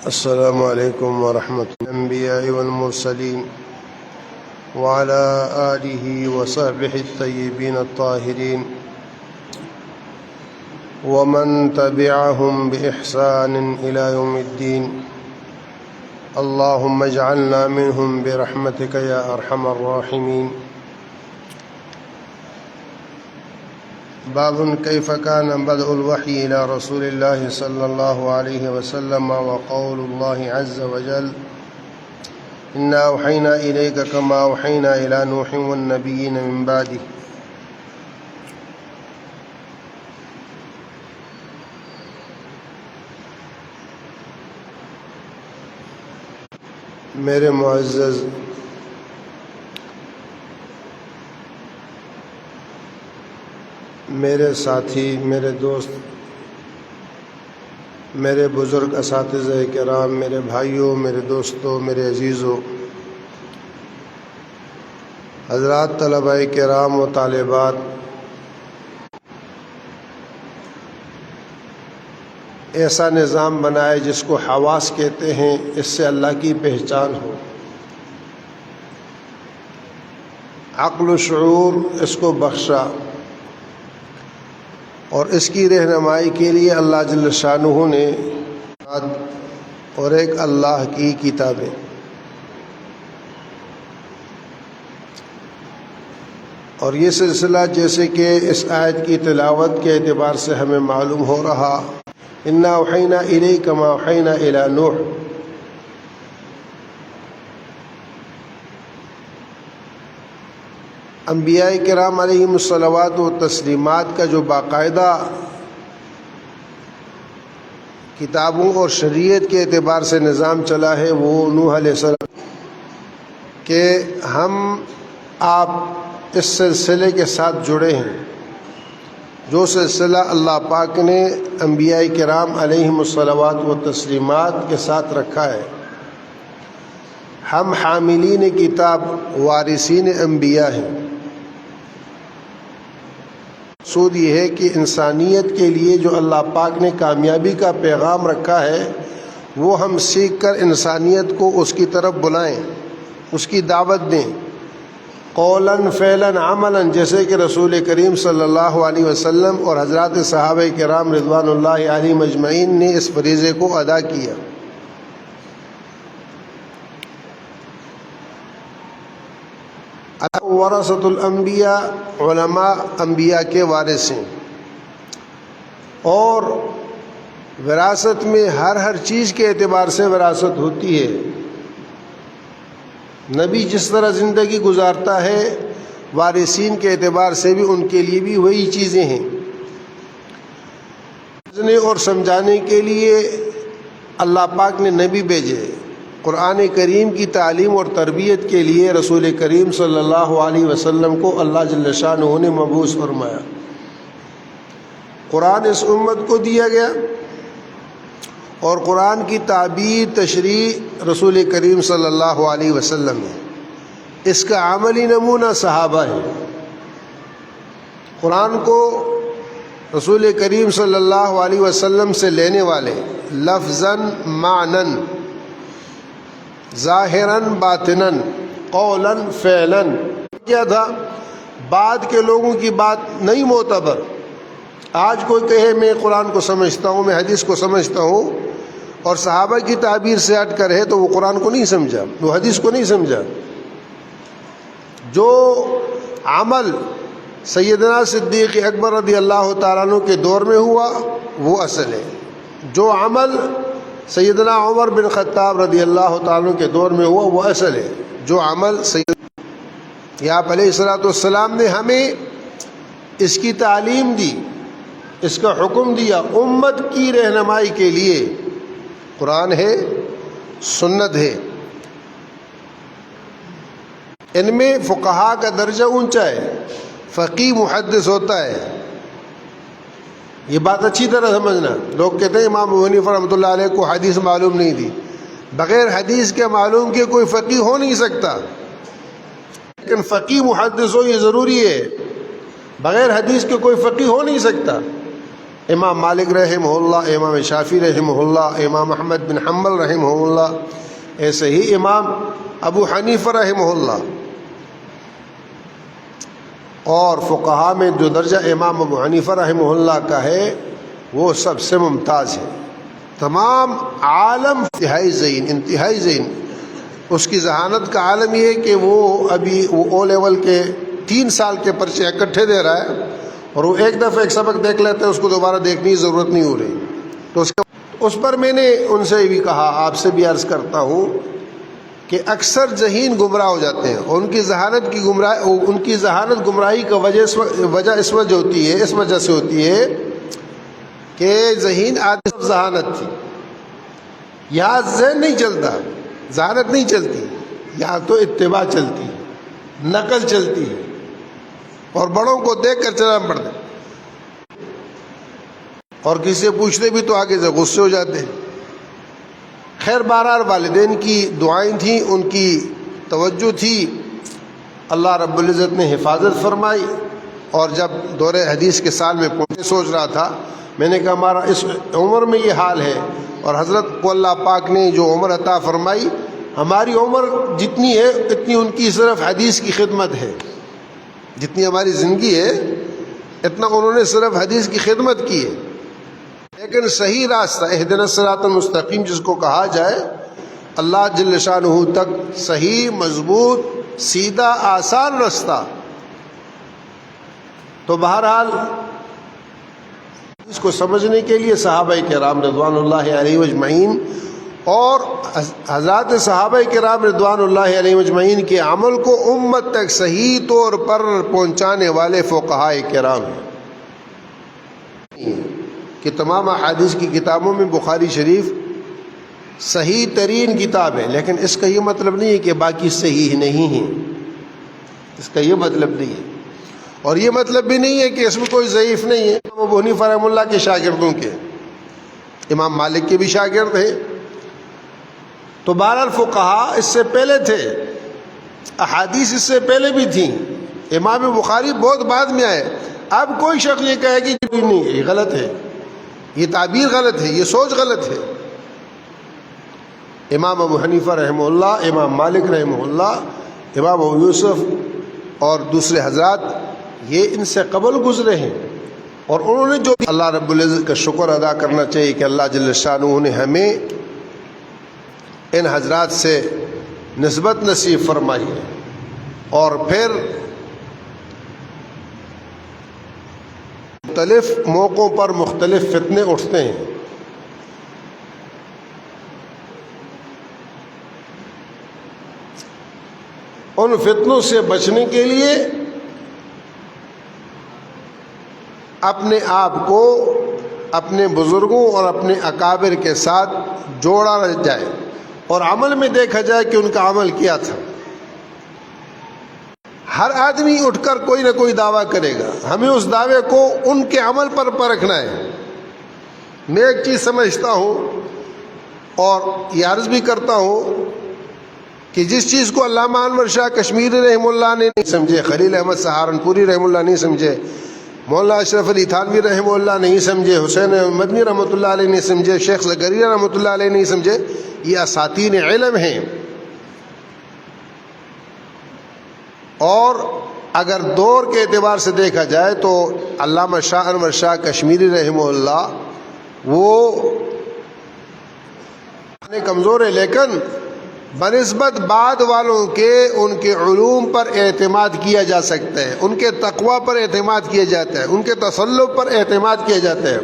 السلام علیکم ورحمۃ الانبیاء والمرسلین وعلى آلہ وصحبہ الطیبین الطاہرین ومن تبعهم بإحسان إلى يوم الدین اللهم اجعلنا منهم برحمتك یا ارحم الراحمین۔ باب کیف کان بدء الوحی الی رسول اللہ صلی اللہ علیہ وسلم وقول اللہ عز وجل انا اوحینا الیک کما اوحینا الی نوح والنبیین من بعدہ۔ میرے معزز میرے ساتھی، میرے دوست، میرے بزرگ اساتذہ کرام، میرے بھائیوں، میرے دوستوں، میرے عزیزوں، حضرات طلباء کرام و طالبات، ایسا نظام بنائے جس کو حواس کہتے ہیں، اس سے اللہ کی پہچان ہو۔ عقل و شعور اس کو بخشا، اور اس کی رہنمائی کے لیے اللہ جل شانہ نے اور ایک اللہ کی کتابیں۔ اور یہ سلسلہ جیسے کہ اس آیت کی تلاوت کے اعتبار سے ہمیں معلوم ہو رہا، انا اوحینا الیک کما اوحینا الی نوح، انبیاء کرام علیہم الصلوات و تسلیمات کا جو باقاعدہ کتابوں اور شریعت کے اعتبار سے نظام چلا ہے، وہ نوح علیہ السلام کہ ہم آپ اس سلسلے کے ساتھ جڑے ہیں، جو سلسلہ اللہ پاک نے انبیاء کرام علیہم الصلوات و تسلیمات کے ساتھ رکھا ہے۔ ہم حاملین کتاب، وارثین انبیاء ہیں۔ مقصود یہ ہے کہ انسانیت کے لیے جو اللہ پاک نے کامیابی کا پیغام رکھا ہے، وہ ہم سیکھ کر انسانیت کو اس کی طرف بلائیں، اس کی دعوت دیں، قولاً فعلاً عملاً، جیسے کہ رسول کریم صلی اللہ علیہ وسلم اور حضرات صحابہ کرام رضوان اللہ علیہم اجمعین نے اس فریضے کو ادا کیا۔ ورثۃ الانبیاء، علماء انبیاء کے وارث ہیں، اور وراثت میں ہر چیز کے اعتبار سے وراثت ہوتی ہے۔ نبی جس طرح زندگی گزارتا ہے، وارثین کے اعتبار سے بھی ان کے لیے بھی وہی چیزیں ہیں۔ سمجھنے اور سمجھانے کے لیے اللہ پاک نے نبی بھیجے، قرآن کریم کی تعلیم اور تربیت کے لیے رسول کریم صلی اللہ علیہ وسلم کو اللہ جل شانہ نے مبعوث فرمایا۔ قرآن اس امت کو دیا گیا، اور قرآن کی تعبیر، تشریح رسول کریم صلی اللہ علیہ وسلم ہے۔ اس کا عملی نمونہ صحابہ ہے۔ قرآن کو رسول کریم صلی اللہ علیہ وسلم سے لینے والے لفظاً، معناً، ظاہراً، باطناً، قولاً، فعلاً کیا تھا؟ بعد کے لوگوں کی بات نہیں معتبر۔ آج کوئی کہے میں قرآن کو سمجھتا ہوں، میں حدیث کو سمجھتا ہوں، اور صحابہ کی تعبیر سے ہٹ کر ہے تو وہ قرآن کو نہیں سمجھا، وہ حدیث کو نہیں سمجھا۔ جو عمل سیدنا صدیق اکبر رضی اللہ تعالیٰ عنہ کے دور میں ہوا وہ اصل ہے، جو عمل سیدنا عمر بن خطاب رضی اللہ تعالیٰ عنہ کے دور میں ہوا وہ اصل ہے، جو عمل آپ علیہ السلام نے ہمیں اس کی تعلیم دی، اس کا حکم دیا امت کی رہنمائی کے لیے۔ قرآن ہے، سنت ہے۔ ان میں فقہا کا درجہ اونچا ہے، فقیہ محدث ہوتا ہے۔ یہ بات اچھی طرح سمجھنا۔ لوگ کہتے ہیں امام ابو حنیفہ رحمۃ اللہ علیہ کو حدیث معلوم نہیں تھی۔ بغیر حدیث کے معلوم کہ کوئی فقیہ ہو نہیں سکتا، لیکن فقیہ محدث ہو یہ ضروری ہے۔ بغیر حدیث کے کوئی فقیہ ہو نہیں سکتا۔ امام مالک رحمہ اللہ، امام شافعی رحمہ اللہ، امام احمد بن حنبل رحمہ اللہ، ایسے ہی امام ابو حنیفہ رحمہ اللہ، اور فقہا میں جو درجہ امام ابو حنیفہ رحمہ اللہ کا ہے وہ سب سے ممتاز ہے۔ تمام عالم انتہائی ذہین، اس کی ذہانت کا عالم یہ ہے کہ وہ ابھی وہ او لیول کے 3 سال کے پرچے اکٹھے دے رہا ہے، اور وہ ایک دفعہ ایک سبق دیکھ لیتے ہیں، اس کو دوبارہ دیکھنے کی ضرورت نہیں ہو رہی۔ تو اس پر میں نے ان سے بھی کہا، آپ سے بھی عرض کرتا ہوں کہ اکثر ذہین گمراہ ہو جاتے ہیں، اور ان کی ذہانت گمراہی کا وجہ اس وجہ سے ہوتی ہے کہ ذہین آدمی ذہانت تھی، یہاں ذہن نہیں چلتا، ذہانت نہیں چلتی، یہاں تو اتباع چلتی ہے، نقل چلتی ہے، اور بڑوں کو دیکھ کر چلنا پڑتا ہے، اور کسی سے پوچھتے بھی تو آگے سے غصے ہو جاتے ہیں۔ خیر بہرحال والدین کی دعائیں تھیں، ان کی توجہ تھی، اللہ رب العزت نے حفاظت فرمائی۔ اور جب دور حدیث کے سال میں پہنچے سوچ رہا تھا، میں نے کہا ہمارا اس عمر میں یہ حال ہے، اور حضرت کو اللہ پاک نے جو عمر عطا فرمائی، ہماری عمر جتنی ہے اتنی ان کی صرف حدیث کی خدمت ہے، جتنی ہماری زندگی ہے اتنا انہوں نے صرف حدیث کی خدمت کی ہے۔ لیکن صحیح راستہ اہدنا الصراط المستقیم جس کو کہا جائے، اللہ جل شانہ تک صحیح، مضبوط، سیدھا، آسان راستہ، تو بہرحال اس کو سمجھنے کے لیے صحابہ کرام رضوان اللہ علیہم اجمعین اور حضرات صحابہ کرام رضوان اللہ علیہم اجمعین کے عمل کو امت تک صحیح طور پر پہنچانے والے فقہاء کرام ہیں کہ تمام احادیث کی کتابوں میں بخاری شریف صحیح ترین کتاب ہے، لیکن اس کا یہ مطلب نہیں ہے کہ باقی صحیح نہیں ہیں، اس کا یہ مطلب نہیں ہے، اور یہ مطلب بھی نہیں ہے کہ اس میں کوئی ضعیف نہیں ہے۔ امام ابو حنیفہ رحمہ اللہ کے شاگردوں کے، امام مالک کے بھی شاگرد ہیں، تو بہرحال فقہا اس سے پہلے تھے، احادیث اس سے پہلے بھی تھیں، امام بخاری بہت بعد میں آئے۔ اب کوئی شخص یہ کہے کہ نہیں، یہ غلط ہے، یہ تعبیر غلط ہے، یہ سوچ غلط ہے۔ امام ابو حنیفہ رحمہ اللہ، امام مالک رحمہ اللہ، امام ابو یوسف اور دوسرے حضرات یہ ان سے قبل گزرے ہیں، اور انہوں نے جو اللہ رب العزت کا شکر ادا کرنا چاہیے کہ اللہ جل شانہ نے ہمیں ان حضرات سے نسبت نصیب فرمائی ہے۔ اور پھر مختلف موقعوں پر مختلف فتنے اٹھتے ہیں، ان فتنوں سے بچنے کے لیے اپنے آپ کو اپنے بزرگوں اور اپنے اکابر کے ساتھ جوڑا جائے، اور عمل میں دیکھا جائے کہ ان کا عمل کیا تھا۔ ہر آدمی اٹھ کر کوئی نہ کوئی دعویٰ کرے گا، ہمیں اس دعوے کو ان کے عمل پر پرکھنا ہے۔ میں ایک چیز سمجھتا ہوں اور یہ عرض بھی کرتا ہوں کہ جس چیز کو علامہ انور شاہ کشمیری رحمہ اللہ نے نہیں سمجھے، خلیل احمد سہارنپوری رحمہ اللہ نہیں سمجھے، مولانا اشرف علی تھانوی رحمہ اللہ نہیں سمجھے، حسین مدنی رحمۃ اللہ علیہ نہیں سمجھے، شیخ زکریا رحمۃ اللہ علیہ نہیں سمجھے، یہ اساتین علم ہیں۔ اور اگر دور کے اعتبار سے دیکھا جائے تو علامہ شاہ انور شاہ کشمیری رحمہ اللہ وہ کمزور ہے، لیکن بنسبت بعد والوں کے ان کے علوم پر اعتماد کیا جا سکتا ہے، ان کے تقوی پر اعتماد کیا جاتا ہے، ان کے تسلط پر اعتماد کیا جاتا ہے،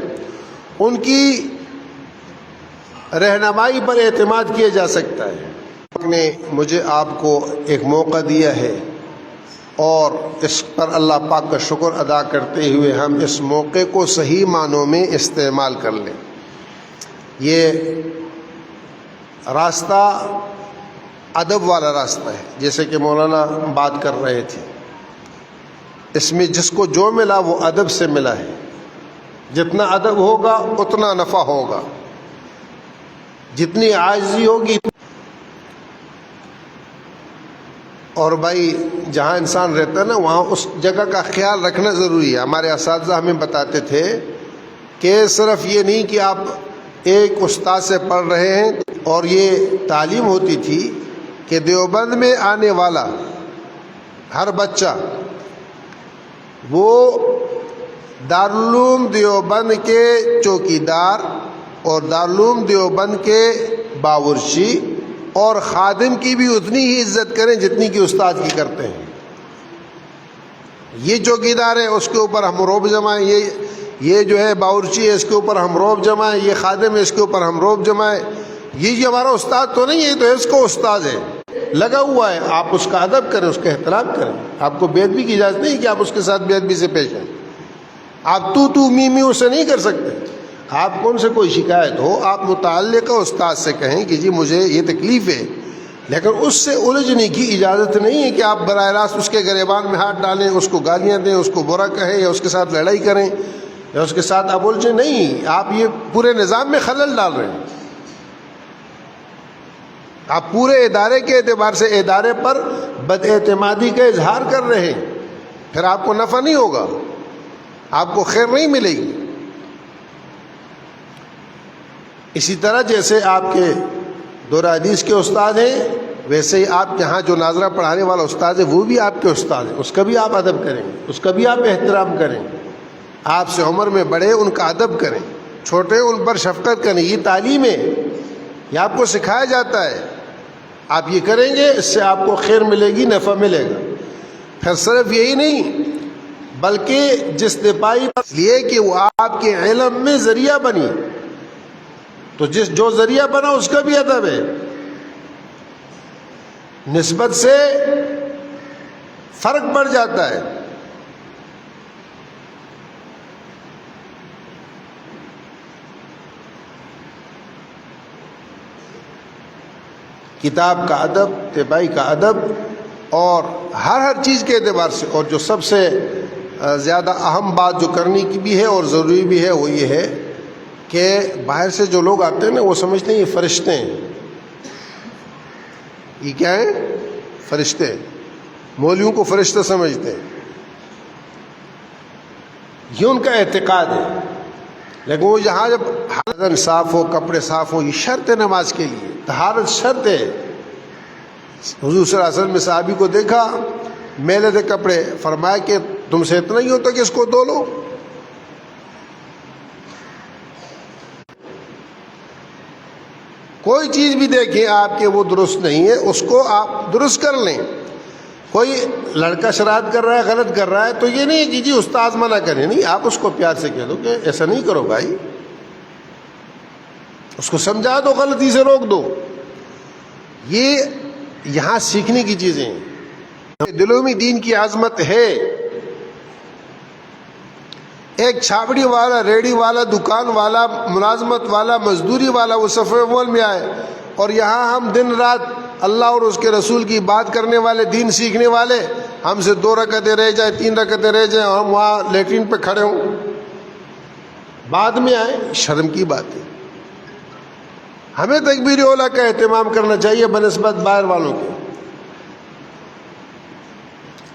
ان کی رہنمائی پر اعتماد کیا جا سکتا ہے۔ نے مجھے آپ کو ایک موقع دیا ہے، اور اس پر اللہ پاک کا شکر ادا کرتے ہوئے ہم اس موقع کو صحیح معنوں میں استعمال کر لیں۔ یہ راستہ ادب والا راستہ ہے، جیسے کہ مولانا بات کر رہے تھے، اس میں جس کو جو ملا وہ ادب سے ملا ہے، جتنا ادب ہوگا اتنا نفع ہوگا، جتنی عاجزی ہوگی۔ اور بھائی جہاں انسان رہتا ہے نا، وہاں اس جگہ کا خیال رکھنا ضروری ہے۔ ہمارے اساتذہ ہمیں بتاتے تھے کہ صرف یہ نہیں کہ آپ ایک استاد سے پڑھ رہے ہیں، اور یہ تعلیم ہوتی تھی کہ دیوبند میں آنے والا ہر بچہ وہ دارالعلوم دیوبند کے چوکیدار اور دارالعلوم دیوبند کے باورچی اور خادم کی بھی اتنی ہی عزت کریں جتنی کہ استاد کی کرتے ہیں۔ یہ چوکیدار ہے، اس کے اوپر ہم روب جمائیں، یہ جو ہے باورچی ہے، اس کے اوپر ہم روب جمائیں، یہ خادم ہے، اس کے اوپر ہم روب جمائیں۔ یہ ہمارا استاد تو نہیں ہے، تو اس کو استاد ہے لگا ہوا ہے، آپ اس کا ادب کریں، اس کا احترام کریں۔ آپ کو بے ادبی کی اجازت نہیں کہ آپ اس کے ساتھ بے ادبی سے پیش آئیں۔ آپ تو می اسے نہیں کر سکتے۔ آپ کون سے کوئی شکایت ہو، آپ متعلقہ استاد سے کہیں کہ جی مجھے یہ تکلیف ہے، لیکن اس سے الجھنے کی اجازت نہیں ہے کہ آپ براہ راست اس کے گریبان میں ہاتھ ڈالیں، اس کو گالیاں دیں، اس کو برا کہیں، یا اس کے ساتھ لڑائی کریں، یا اس کے ساتھ آپ الجھیں۔ نہیں، آپ یہ پورے نظام میں خلل ڈال رہے ہیں۔ آپ پورے ادارے کے اعتبار سے ادارے پر بد اعتمادی کا اظہار کر رہے ہیں، پھر آپ کو نفع نہیں ہوگا، آپ کو خیر نہیں ملے گی۔ اسی طرح جیسے آپ کے دور حدیث کے استاد ہیں، ویسے ہی آپ یہاں جو ناظرہ پڑھانے والا استاد ہے وہ بھی آپ کے استاد ہیں، اس کا بھی آپ ادب کریں، اس کا بھی آپ احترام کریں۔ آپ سے عمر میں بڑے ان کا ادب کریں، چھوٹے ان پر شفقت کریں۔ یہ تعلیم ہے، یہ آپ کو سکھایا جاتا ہے۔ آپ یہ کریں گے، اس سے آپ کو خیر ملے گی، نفع ملے گا۔ پھر صرف یہی نہیں بلکہ جس نے پائی لیے کہ وہ آپ کے علم میں ذریعہ بنی، تو جو ذریعہ بنا اس کا بھی ادب ہے۔ نسبت سے فرق پڑ جاتا ہے۔ کتاب کا ادب، تباہی کا ادب، اور ہر چیز کے اعتبار سے، اور جو سب سے زیادہ اہم بات جو کرنے کی بھی ہے اور ضروری بھی ہے وہ یہ ہے کہ باہر سے جو لوگ آتے ہیں نا وہ سمجھتے ہیں یہ فرشتے ہیں۔ یہ کیا ہیں؟ فرشتے ہیں۔ مولویوں کو فرشتے سمجھتے ہیں، یہ ان کا اعتقاد ہے۔ لیکن وہ یہاں جب بدن صاف ہو، کپڑے صاف ہو، یہ شرط ہے نماز کے لیے، طہارت شرط ہے۔ حضور صلی اللہ علیہ وسلم نے صحابی کو دیکھا میلے تھے کپڑے، فرمایا کہ تم سے اتنا ہی ہوتا کہ اس کو دھو لو۔ کوئی چیز بھی دیکھیں آپ کے وہ درست نہیں ہے، اس کو آپ درست کر لیں۔ کوئی لڑکا شرارت کر رہا ہے، غلط کر رہا ہے، تو یہ نہیں کہ جی استاد منع کریں، نہیں، آپ اس کو پیار سے کہہ دو کہ ایسا نہیں کرو بھائی، اس کو سمجھا دو، غلطی سے روک دو۔ یہ یہاں سیکھنے کی چیزیں ہیں۔ دلوں میں دین کی عظمت ہے۔ ایک چھاپڑی والا، ریڑھی والا، دکان والا، ملازمت والا، مزدوری والا وہ صف اول میں آئے، اور یہاں ہم دن رات اللہ اور اس کے رسول کی بات کرنے والے، دین سیکھنے والے، ہم سے 2 رکعتیں رہ جائے، 3 رکعتیں رہ جائیں، اور ہم وہاں لیٹرین پہ کھڑے ہوں، بعد میں آئے، شرم کی بات ہے۔ ہمیں تکبیر اولیٰ کا اہتمام کرنا چاہیے بنسبت باہر والوں کے۔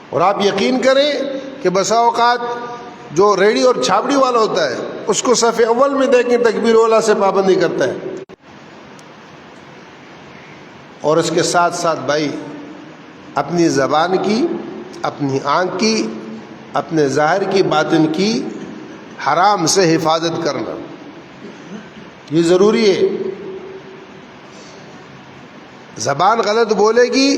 اور آپ یقین کریں کہ بسا اوقات جو ریڑھی اور چھاپڑی والا ہوتا ہے اس کو صف اول میں دیکھیں تکبیر اولیٰ سے پابندی کرتا ہے۔ اور اس کے ساتھ ساتھ بھائی اپنی زبان کی، اپنی آنکھ کی، اپنے ظاہر کی، باطن کی حرام سے حفاظت کرنا یہ ضروری ہے۔ زبان غلط بولے گی،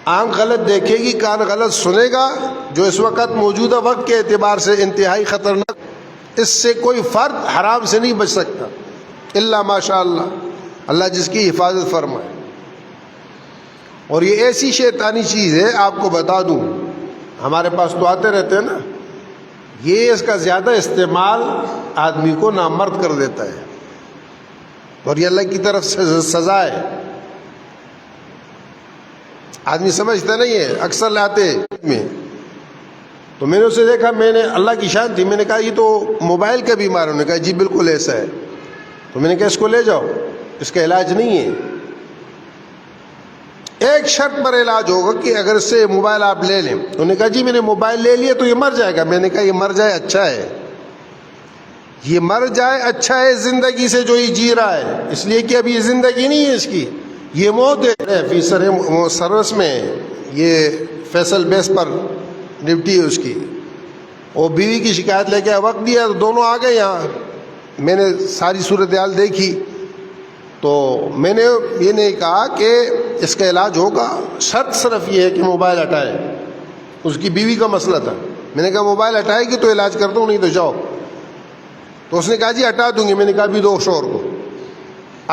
آنکھ غلط دیکھے گی، کان غلط سنے گا، جو اس وقت موجودہ وقت کے اعتبار سے انتہائی خطرناک، اس سے کوئی فرد حرام سے نہیں بچ سکتا الا ماشاء اللہ، اللہ جس کی حفاظت فرمائے۔ اور یہ ایسی شیطانی چیز ہے، آپ کو بتا دوں، ہمارے پاس تو آتے رہتے ہیں نا، یہ اس کا زیادہ استعمال آدمی کو نامرد کر دیتا ہے، اور یہ اللہ کی طرف سے سزا ہے۔ آدمی سمجھتا نہیں ہے، اکثر لاتے میں تو میں نے اسے دیکھا، میں نے اللہ کی شان تھی، میں نے کہا یہ تو موبائل کا بیمار ہے، انہوں نے کہا جی بالکل ایسا ہے، تو میں نے کہا اس کو لے جاؤ، اس کا علاج نہیں ہے۔ ایک شرط پر علاج ہوگا کہ اگر اس سے موبائل آپ لے لیں، انہوں نے کہا جی میں نے موبائل لے لیا تو یہ مر جائے گا، میں نے کہا یہ مر جائے اچھا ہے، یہ مر جائے اچھا ہے زندگی سے جو یہ جی رہا ہے، اس لیے کہ اب یہ زندگی نہیں ہے اس کی، یہ موت ہے۔ فیصر سروس میں یہ فیصل بیس پر ڈپٹی ہے اس کی، وہ بیوی کی شکایت لے کے وقت دیا تو دونوں آ گئے یہاں۔ میں نے ساری صورتحال دیکھی تو میں نے یہ نہیں کہا کہ اس کا علاج ہوگا، شرط صرف یہ ہے کہ موبائل ہٹائے۔ اس کی بیوی کا مسئلہ تھا، میں نے کہا موبائل ہٹائے گی تو علاج کر دوں، نہیں تو جاؤ۔ تو اس نے کہا جی ہٹا دوں گی۔ میں نے کہا ابھی دو شوہر کو،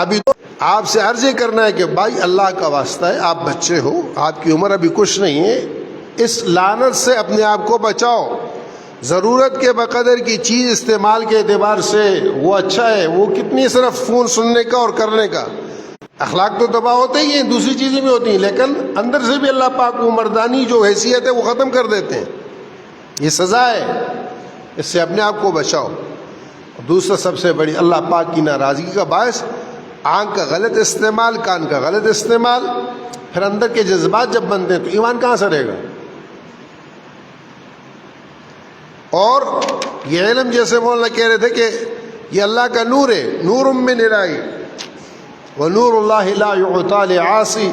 ابھی تو آپ سے عرض یہ کرنا ہے کہ بھائی اللہ کا واسطہ ہے، آپ بچے ہو، آپ کی عمر ابھی کچھ نہیں ہے، اس لعنت سے اپنے آپ کو بچاؤ۔ ضرورت کے بقدر کی چیز استعمال کے اعتبار سے وہ اچھا ہے، وہ کتنی صرف فون سننے کا اور کرنے کا، اخلاق تو تباہ ہوتے ہی ہیں، دوسری چیزیں بھی ہوتی ہیں، لیکن اندر سے بھی اللہ پاک وہ مردانی جو حیثیت ہے وہ ختم کر دیتے ہیں۔ یہ سزا ہے، اس سے اپنے آپ کو بچاؤ۔ دوسرا سب سے بڑی اللہ پاک کی ناراضگی کا باعث آنکھ کا غلط استعمال، کان کا غلط استعمال، پھر اندر کے جذبات جب بنتے ہیں تو ایمان کہاں سے رہے گا؟ اور یہ علم جیسے مولانا کہہ رہے تھے کہ یہ اللہ کا نور ہے، نور من الہی ونور اللہ لا یعطی لعاصی۔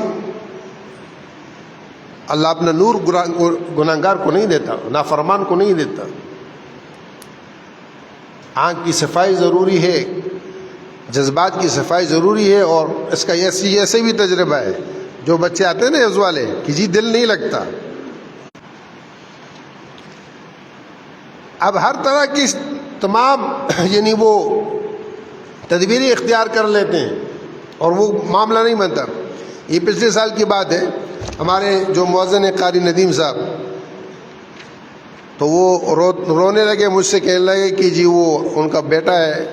اللہ اپنا نور گناہگار کو نہیں دیتا، نافرمان کو نہیں دیتا۔ آنکھ کی صفائی ضروری ہے، جذبات کی صفائی ضروری ہے، اور اس کا ایسے بھی تجربہ ہے، جو بچے آتے ہیں نا حفظ والے کہ جی دل نہیں لگتا، اب ہر طرح کی تمام یعنی وہ تدبیریں اختیار کر لیتے ہیں اور وہ معاملہ نہیں بنتا۔ یہ پچھلے سال کی بات ہے، ہمارے جو مؤذن قاری ندیم صاحب، تو وہ رونے لگے، مجھ سے کہنے لگے کہ جی وہ ان کا بیٹا ہے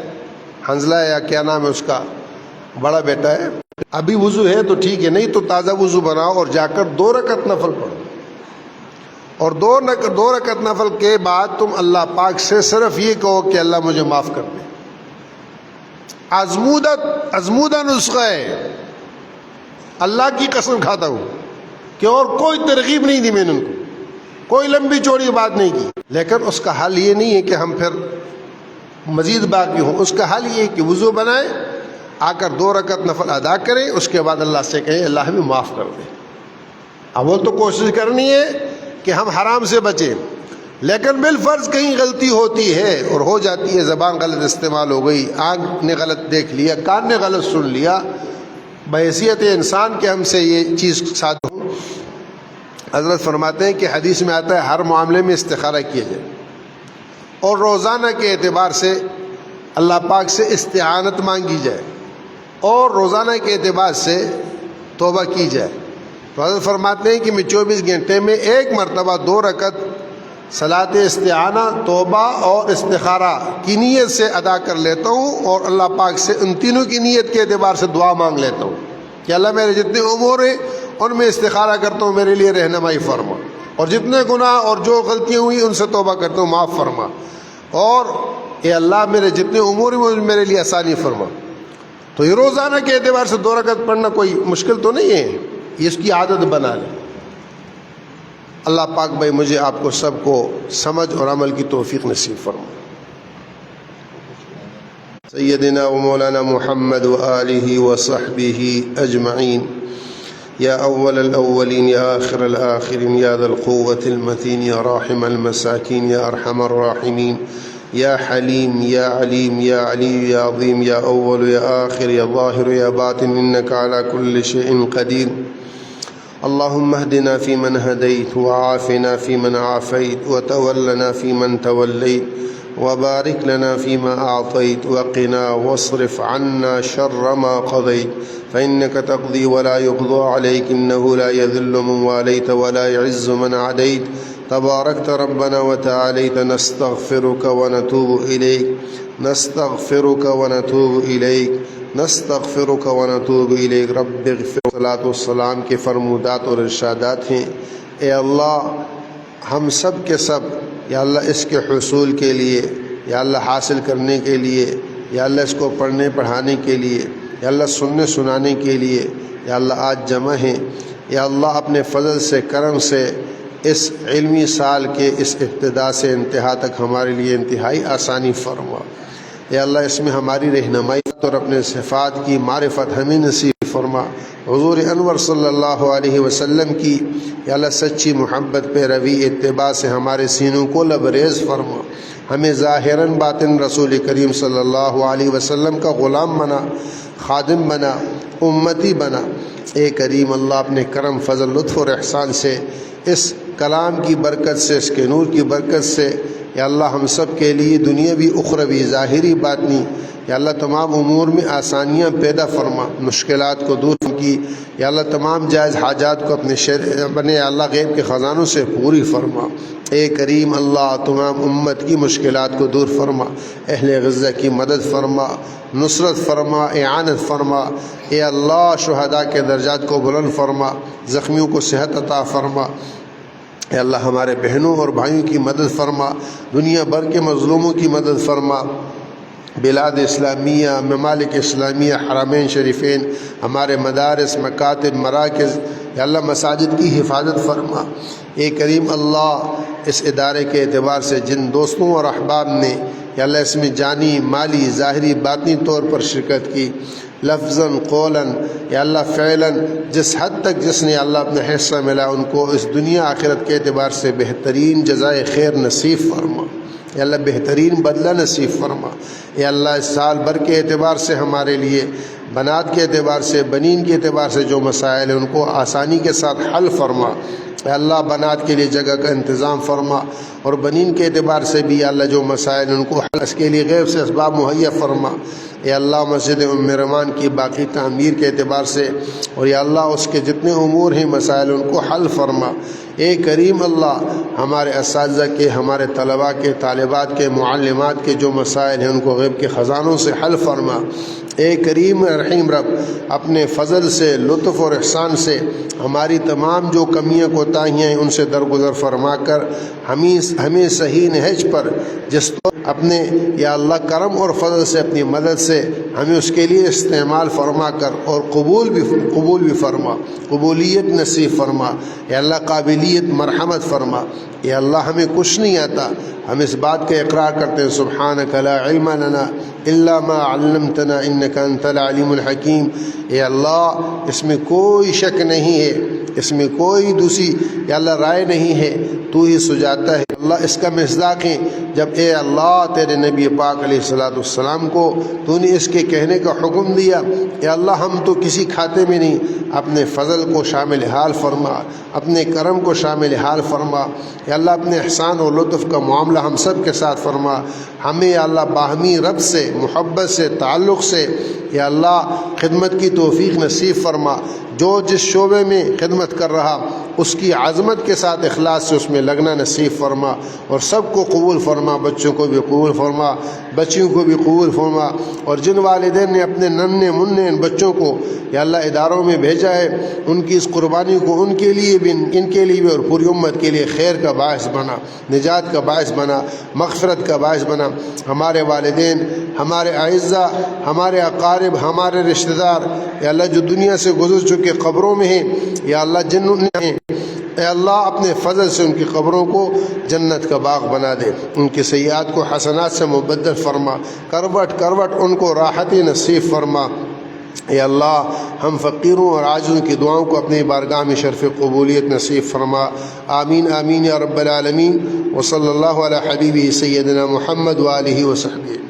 حنزلہ یا کیا نام ہے اس کا، بڑا بیٹا ہے، ابھی وضو ہے تو ٹھیک ہے، نہیں تو تازہ وضو بناؤ اور جا کر 2 رکعت نفل پڑھو، اور 2 رکعت نفل کے بعد تم اللہ پاک سے صرف یہ کہو کہ اللہ مجھے معاف کر دے۔ آزمودہ نسخہ ہے، اللہ کی قسم کھاتا ہوں کہ اور کوئی ترغیب نہیں دی میں نے ان کو، کوئی لمبی چوڑی بات نہیں کی، لیکن اس کا حل یہ نہیں ہے کہ ہم پھر مزید باقی ہوں۔ اس کا حل یہ ہے کہ وضو بنائیں، آ کر 2 رکعت نفل ادا کریں، اس کے بعد اللہ سے کہیں اللہ ہمیں معاف کر دے۔ اول تو کوشش کرنی ہے کہ ہم حرام سے بچیں، لیکن بالفرض کہیں غلطی ہوتی ہے اور ہو جاتی ہے، زبان غلط استعمال ہو گئی، آنکھ نے غلط دیکھ لیا، کان نے غلط سن لیا، بحیثیت انسان کے ہم سے یہ چیز ساتھ ہو۔ حضرت فرماتے ہیں کہ حدیث میں آتا ہے ہر معاملے میں استخارہ کیا جائے، اور روزانہ کے اعتبار سے اللہ پاک سے استعانت مانگی جائے، اور روزانہ کے اعتبار سے توبہ کی جائے۔ تو حضرت فرماتے ہیں کہ میں 24 گھنٹے میں 1 مرتبہ 2 رکعت صلاۃ استعانہ، توبہ اور استخارہ کی نیت سے ادا کر لیتا ہوں، اور اللہ پاک سے ان تینوں کی نیت کے اعتبار سے دعا مانگ لیتا ہوں کہ اللہ میرے جتنے امور ہیں ان میں استخارہ کرتا ہوں، میرے لیے رہنمائی فرما، اور جتنے گناہ اور جو غلطیاں ہوئی ان سے توبہ کرتا ہوں، معاف فرما، اور اے اللہ میرے جتنے امور ہیں میرے لیے آسانی فرما۔ تو یہ روزانہ کے اعتبار سے 2 رکعت پڑھنا کوئی مشکل تو نہیں ہے، یہ اس کی عادت بنا لیں۔ اللہ پاک بھائی مجھے آپ کو سب کو سمجھ اور عمل کی توفیق نصیب فرما۔ سیدنا و مولانا محمد و آلہ و صحبہ اجمعین۔ یا اول الاولین یا آخر الآخرین یا ذا القوة المتین یا راحم المساکین یا ارحم الراحمین یا حلیم یا علیم یا علی یا عظیم یا اول یا آخر یا ظاہر یا باطن انک علی کل شیء قدیر۔ اللهم اهدنا فيمن هديت وعافنا فيمن عافيت وتولنا فيمن توليت وبارك لنا فيما أعطيت وقنا واصرف عنا شر ما قضيت فإنك تقضي ولا يقضى عليك إنه لا يذل من واليت ولا يعز من عديت تباركت ربنا وتعاليت نستغفرك ونتوب ونتوب إليك رب اغفر۔ صلاۃ والسلام کے فرمودات اور ارشادات ہیں، اے اللہ ہم سب کے سب یا اللہ اس کے حصول کے لیے، یا اللہ حاصل کرنے کے لیے، یا اللہ اس کو پڑھنے پڑھانے کے لیے، یا اللہ سننے سنانے کے لیے، یا اللہ آج جمع ہیں، یا اللہ اپنے فضل سے کرم سے اس علمی سال کے اس ابتدا سے انتہا تک ہمارے لیے انتہائی آسانی فرما۔ یا اللہ اس میں ہماری رہنمائی اور اپنے صفات کی معرفت ہمیں نصیب فرما۔ حضور انور صلی اللہ علیہ وسلم کی یا اللہ سچی محبت پیروی اتباع سے ہمارے سینوں کو لبریز فرما۔ ہمیں ظاہراً باطن رسول کریم صلی اللہ علیہ وسلم کا غلام بنا، خادم بنا، امتی بنا۔ اے کریم اللہ اپنے کرم فضل لطف اور احسان سے اس کلام کی برکت سے، اس کے نور کی برکت سے یا اللہ ہم سب کے لیے دنیاوی اخروی ظاہری باطنی یا اللہ تمام امور میں آسانیاں پیدا فرما، مشکلات کو دور کی یا اللہ تمام جائز حاجات کو اپنے اللہ غیب کے خزانوں سے پوری فرما۔ اے کریم اللہ تمام امت کی مشکلات کو دور فرما، اہل غزہ کی مدد فرما، نصرت فرما، اعانت فرما۔ اے اللہ شہداء کے درجات کو بلند فرما، زخمیوں کو صحت عطا فرما۔ اے اللہ ہمارے بہنوں اور بھائیوں کی مدد فرما، دنیا بھر کے مظلوموں کی مدد فرما۔ بلاد اسلامیہ، ممالک اسلامیہ، حرمین شریفین، ہمارے مدارس، مکاتب، مراکز یا اللہ مساجد کی حفاظت فرما۔ اے کریم اللہ اس ادارے کے اعتبار سے جن دوستوں اور احباب نے یا اللہ اس میں جانی، مالی، ظاہری، باطنی طور پر شرکت کی، لفظاً، قولاً یا اللہ فعلاً، جس حد تک جس نے اللہ اپنا حصہ ملا ان کو اس دنیا آخرت کے اعتبار سے بہترین جزائے خیر نصیب فرما، یا اللہ بہترین بدلہ نصیب فرما۔ یا اللہ اس سال بھر کے اعتبار سے ہمارے لیے بنات کے اعتبار سے، بنین کے اعتبار سے جو مسائل ہیں ان کو آسانی کے ساتھ حل فرما۔ اے اللہ بنات کے لیے جگہ کا انتظام فرما، اور بنین کے اعتبار سے بھی یا اللہ جو مسائل ان کو حل اس کے لیے غیب سے اسباب مہیا فرما۔ اے اللہ مسجد ام رمان کی باقی تعمیر کے اعتبار سے اور یا اللہ اس کے جتنے امور ہیں مسائل ان کو حل فرما۔ اے کریم اللہ ہمارے اساتذہ کے، ہمارے طلباء کے، طالبات کے، معلمات کے جو مسائل ہیں ان کو غیب کے خزانوں سے حل فرما۔ اے کریم رحیم رب اپنے فضل سے، لطف اور احسان سے ہماری تمام جو کمیاں کوتاہیاں ہیں ان سے درگزر فرما کر ہمیں صحیح نہج پر جس اپنے یا اللہ کرم اور فضل سے اپنی مدد سے ہمیں اس کے لیے استعمال فرما کر اور قبول بھی فرما، قبولیت نصیب فرما۔ یا اللہ قابلیت مرحمت فرما۔ یا اللہ ہمیں کچھ نہیں آتا، ہم اس بات کا اقرار کرتے ہیں سبحانک لا علم لنا الا ما علمتنا انک انت العلیم الحکیم۔ اے اللہ اس میں کوئی شک نہیں ہے، اس میں کوئی دوسری یا اللہ رائے نہیں ہے، تو ہی سجاتا ہے۔ اللہ اس کا مصداق ہے جب اے اللہ تیرے نبی پاک علیہ السلام کو تو نے اس کے کہنے کا حکم دیا، اے اللہ ہم تو کسی کھاتے میں نہیں، اپنے فضل کو شامل حال فرما، اپنے کرم کو شامل حال فرما۔ یا اللہ اپنے احسان اور لطف کا معاملہ ہم سب کے ساتھ فرما۔ ہمیں یا اللہ باہمی رب سے، محبت سے، تعلق سے یا اللہ خدمت کی توفیق نصیب فرما۔ جو جس شعبے میں خدمت کر رہا اس کی عظمت کے ساتھ اخلاص سے اس میں لگنا نصیب فرما، اور سب کو قبول فرما، بچوں کو بھی قبول فرما، بچیوں کو بھی قبول فرما، اور جن والدین نے اپنے ننھے منھے ان بچوں کو یا اللہ اداروں میں بھیجا ہے ان کی اس قربانی کو ان کے لیے بھی، ان کے لیے بھی اور پوری امت کے لیے خیر کا باعث بنا، نجات کا باعث بنا، مغفرت کا باعث بنا۔ ہمارے والدین، ہمارے اعزاء، ہمارے اقارب، ہمارے رشتہ دار یا اللہ جو دنیا سے گزر چکے قبروں میں ہیں یا اللہ جنوں ہیں، اے اللہ اپنے فضل سے ان کی قبروں کو جنت کا باغ بنا دے، ان کی سیئات کو حسنات سے مبدل فرما، کروٹ کروٹ ان کو راحتی نصیب فرما۔ اے اللہ ہم فقیروں اور عاجزوں کی دعاؤں کو اپنی بارگاہ میں شرف قبولیت نصیب فرما۔ آمین آمین یا رب العالمین، وصلی اللہ علی حبیبہ سیدنا محمد وآلہ وصحبہ۔